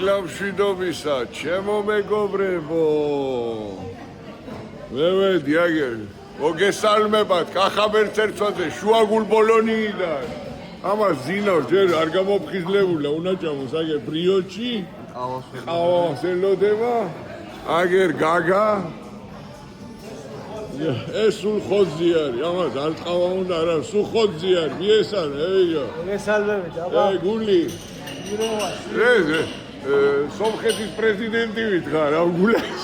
მშვიდობისა, ჩემო მეგობრებო. მე ვედი აგერ. მოგესალმებათ, კახაბერც ერცვაზე, შუაგულ ბოლონიიდან. ამას ზინავს ჯერ არ გამოფხიზლებულა, უნაჭამოს აგერ ბრიოჩი. ყავას ელოდება. აგერ გაგა. ეს სულ ხოძი არის, ამას არ ყავა უნდა არა, სულ ხოძი არის, მიესალმე, ეიო. მოგესალმებით, აბა. ეი, გული. გიროვა. სომხეთის პრეზიდენტი ვითხარ, რა გულას.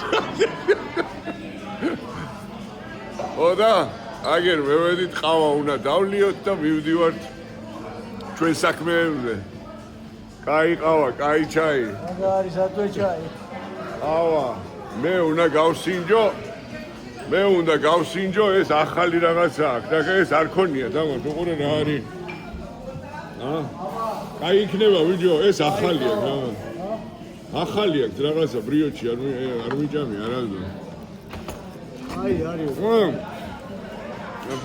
ოდა, აგერ მე ვედით ყავა უნდა დავლიოთ და მივდივართ ჩვენ საქმეებზე. კაი ყავა, კაი ჩაი. მაგა არის ატვე ჩაი. ყავა, მე უნდა გავსინჯო. მე უნდა გავსინჯო, ეს ახალი რაღაცა აქვს და ეს არ ქონია, დამო, უყურე რა არის. კაი იქნება ვიჯო, ეს ახალია, დამო. ახალი აქვს რაღაცა ბრიოჩი არ მიჭამი არასდროს. აი, არის.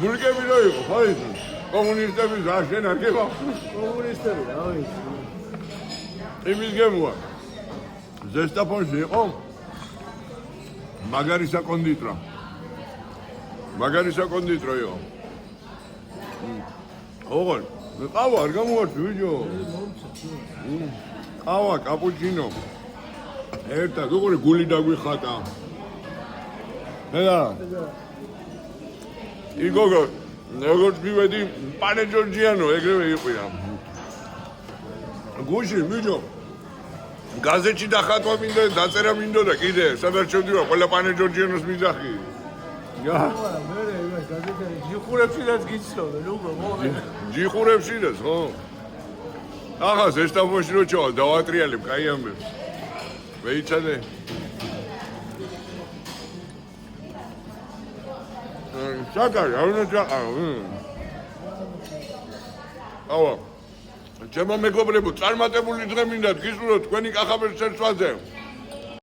ბულგები რო იყო, ხო ის? კომუნისტების აშენ არ გეახსოვს? კომუნისტები, რა ვიცი. იმის გემოა. ზესტაფონში იყო მაგარი საკონდიტრო. მაგარი საკონდიტრო იყო. ოღონდ, ყავა არ გამოვარდი ვიჯო. ყავა, კაპუჩინო. ერთად, უყურე გული დაგვიხატა. ედა. იგოგო, როგორც მივედი, პანე ჯორჯიანო ეგრევე იყვია. გუში, ვიჯო. გაზეთში დახატვა მინდა, დაწერა მინდოდა კიდე, სადაც შევდივარ, ყველა პანე ჯორჯიანოს მიზახი. მე იმას გაზეთაში ჯიხურებშიდაც გიცნობ, როგორ მოხდა? ჯიხურებშიდაც, ხო? ახლა ზესტაფონში რო ჩავალ, დავატრიალებ, კაი ამბებს. მეიცადე. საკარი, არ უნდა ჩაყარო. ავა. ჩემო მეგობრებო, წარმატებული დღე მინდათ გისურვოთ თქვენი კახაბერს ერცვაზე.